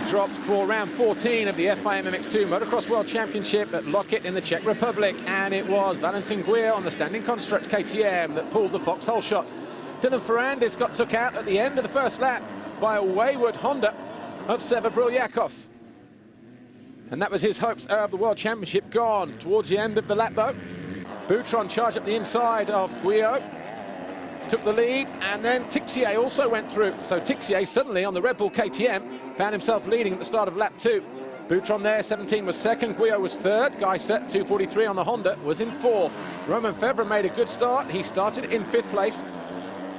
dropped for round 14 of the FIM MX2 Motocross World Championship at Loket in the Czech Republic, and it was Valentin Guia on the standing construct KTM that pulled the foxhole shot. Dylan Ferrandis got took out at the end of the first lap by a wayward Honda of Sever Brilyakov. And that was his hopes of the World Championship gone. Towards the end of the lap, though, Boutron charged up the inside of Guillot, took the lead, and then Tixier also went through. So Tixier suddenly on the Red Bull KTM found himself leading at the start of lap 2. Boutron there, 17 was second, Guillot was third, Guyset, 2:43 on the Honda, was in fourth. Roman Febvre made a good start. He started in 5th place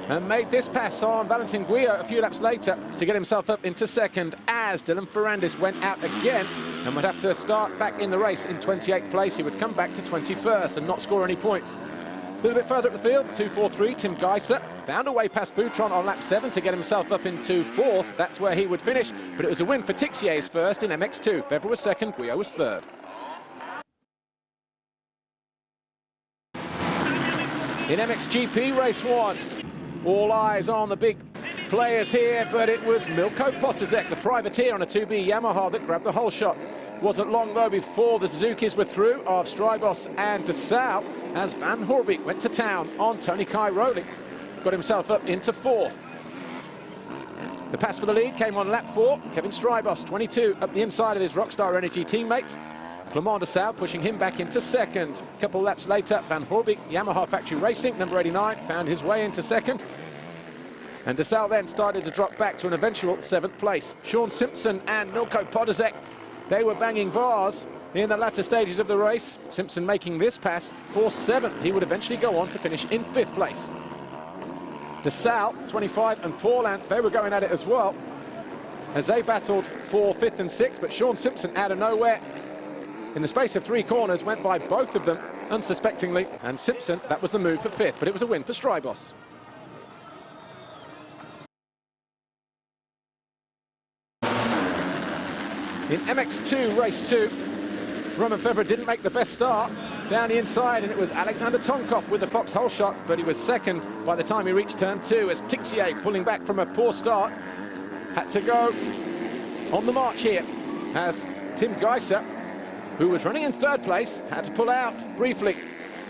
and made this pass on Valentin Guillot a few laps later to get himself up into second, as Dylan Ferrandis went out again and would have to start back in the race in 28th place. He would come back to 21st and not score any points. A little bit further up the field, 2:43, Tim Guyset found a way past Boutron on lap 7 to get himself up into 4th. That's where he would finish, but it was a win for Tixier's first in MX2. Febvre was second, Guillot was third. In MXGP race 1, all eyes on the big players here, but it was Milko Potezek, the privateer on a 2B Yamaha, that grabbed the whole shot. Wasn't long, though, before the Suzukis were through of Strybos and Dessau, as Van Horebeek went to town on Tony Kai Rowley. Got himself up into 4th. The pass for the lead came on lap 4. Kevin Strybos, 22, up the inside of his Rockstar Energy teammate. Clement Dessau pushing him back into 2nd. A couple laps later, Van Horebeek, Yamaha Factory Racing, number 89, found his way into 2nd. And Dessau then started to drop back to an eventual 7th place. Sean Simpson and Milko Potezek, they were banging bars in the latter stages of the race. Simpson making this pass for 7th. He would eventually go on to finish in 5th place. Dessau, 25, and Paulin, they were going at it as well as they battled for 5th and 6th, but Sean Simpson out of nowhere in the space of 3 corners went by both of them unsuspectingly, and Simpson, that was the move for 5th, but it was a win for Strybos. In MX2 race 2, Roman Febvre didn't make the best start down the inside, and it was Alexander Tonkov with the foxhole shot, but he was second by the time he reached turn 2, as Tixier, pulling back from a poor start, had to go on the march here, as Tim Guyset, who was running in 3rd place, had to pull out briefly.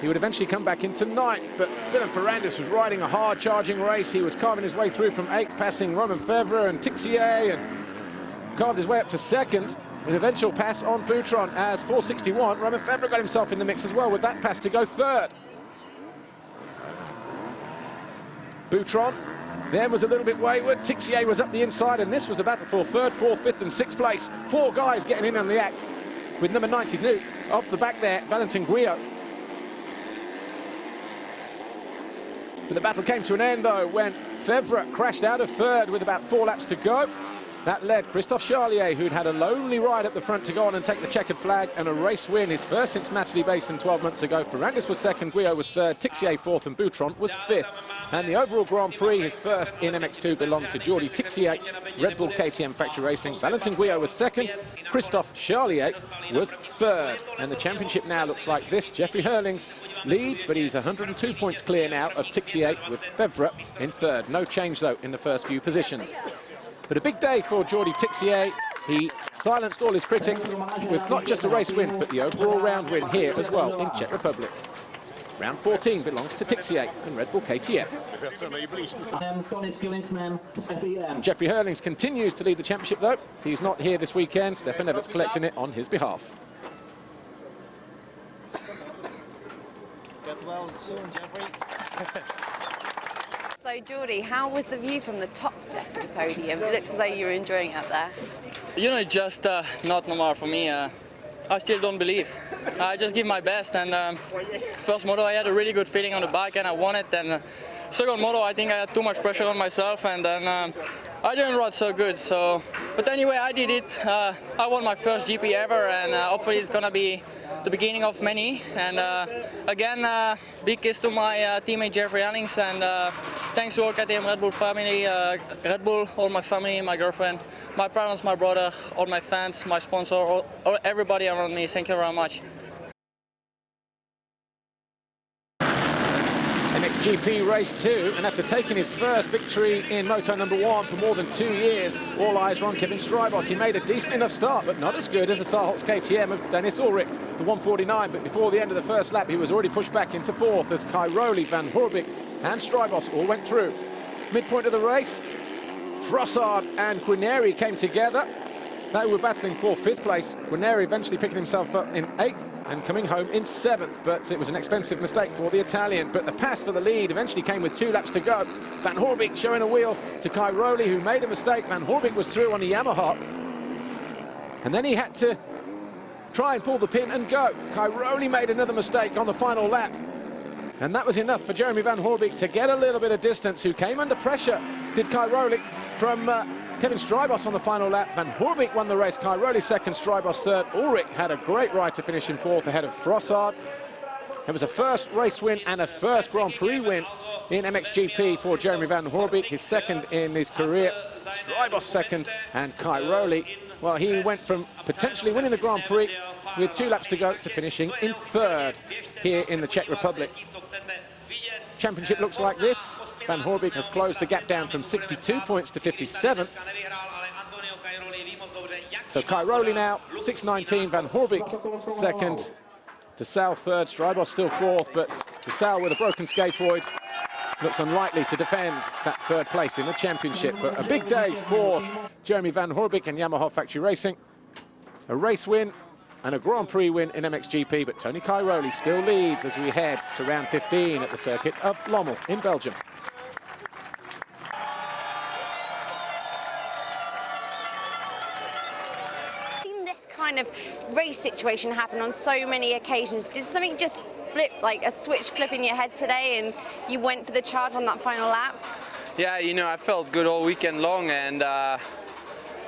He would eventually come back into 9th, but Dylan Ferrandis was riding a hard charging race. He was carving his way through from 8th, passing Roman Febvre and Tixier, and carved his way up to 2nd. An eventual pass on Boutron, as 4:61, Roman Febvre got himself in the mix as well with that pass to go 3rd. Boutron then was a little bit wayward. Tixier was up the inside, and this was a battle for 3rd, 4th, 5th and 6th place. 4 guys getting in on the act, with number 92 off the back there, Valentin Guillot. But the battle came to an end, though, when Febvre crashed out of 3rd with about 4 laps to go. That led Christophe Charlier, who'd had a lonely ride at the front, to go on and take the checkered flag and a race win, his first since Matterley Basin 12 months ago. Ferrandis was 2nd, Guillot was 3rd, Tixier 4th, and Boutron was 5th. And the overall Grand Prix, his first in MX2, belonged to Jordi Tixier, Red Bull KTM Factory Racing. Valentin Guillot was 2nd, Christophe Charlier was 3rd. And the championship now looks like this. Jeffrey Hurlings leads, but he's 102 points clear now of Tixier, with Febvre in 3rd. No change, though, in the first few positions. But a big day for Jordi Tixier. He silenced all his critics with not just a race win, but the overall round win here as well in Czech Republic. Round 14 belongs to Tixier and Red Bull KTM. Jeffrey Hurlings continues to lead the championship, though. He's not here this weekend. Stefan Evert's collecting it on his behalf. Get well soon, Jeffrey. So, Jordi, how was the view from the top step of the podium? It looks as though you were enjoying it up there. You know, it's just not normal for me. I still don't believe. I just give my best, and first moto I had a really good feeling on the bike and I won it, and second moto I think I had too much pressure on myself, and then I didn't ride so good. So, but anyway, I did it. I won my first GP ever, and hopefully it's gonna be the beginning of many. And again, big kiss to my teammate Jeffrey Hurlings, and thanks to all KTM Red Bull family, Red Bull, all my family, my girlfriend, my parents, my brother, all my fans, my sponsor, all everybody around me. Thank you very much. And MXGP race 2, and after taking his first victory in Moto number 1 for more than 2 years, all eyes are on Kevin Strybos. He made a decent enough start, but not as good as the Saarholz KTM of Dennis Ulrich, the 149. But before the end of the first lap, he was already pushed back into 4th as Kai Rowley, Van Horebeek and Strybos all went through. Midpoint of the race, Frossard and Guarneri came together. They were battling for 5th place. Guarneri eventually picking himself up in 8th and coming home in 7th, but it was an expensive mistake for the Italian. But the pass for the lead eventually came with 2 laps to go. Van Horebeek showing a wheel to Kai Rowley, who made a mistake. Van Horebeek was through on the Yamaha, and then he had to try and pull the pin and go. Kai Rowley made another mistake on the final lap, and that was enough for Jeremy Van Horebeek to get a little bit of distance. Who came under pressure did Kai Rowley from Kevin Strybos on the final lap. Van Horebeek won the race, Kai Rowley 2nd, Strybos 3rd. Ulrich had a great ride to finish in 4th ahead of Frossard. It was a first race win and a first Grand Prix win in MXGP for Jeremy Van Horebeek, his 2nd in his career. Strybos 2nd, and Kai Rowley, well, he went from potentially winning the Grand Prix with 2 laps to go to finishing in 3rd here in the Czech Republic. Championship looks like this. Van Horebeek has closed the gap down from 62 points to 57. So Kai Rowley now 6.19, Van Horebeek 2nd, DeSalle 3rd, Strybos still 4th, but DeSalle with a broken scaphoid looks unlikely to defend that 3rd place in the championship. But a big day for Jeremy Van Horebeek and Yamaha Factory Racing. A race win and a Grand Prix win in MXGP, but Tony Kai Rowley still leads as we head to round 15 at the circuit of Lommel in Belgium. Seen this kind of race situation happen on so many occasions. Did something just flip, like a switch flip in your head today, and you went for the charge on that final lap? Yeah, you know, I felt good all weekend long, and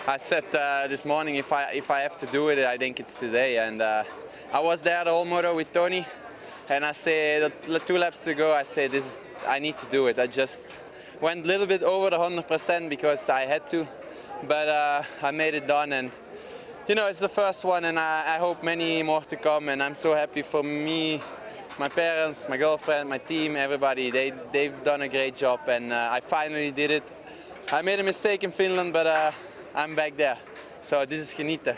I said this morning, if I have to do it, I think it's today. And I was there the whole moto with Tony, and I said, the 2 laps to go, I said, I need to do it. I just went a little bit over the 100% because I had to, but I made it done. And you know, it's the first one, and I hope many more to come. And I'm so happy for me, my parents, my girlfriend, my team, everybody. They've done a great job, and I finally did it. I made a mistake in Finland, but I'm back there. So this is genieten.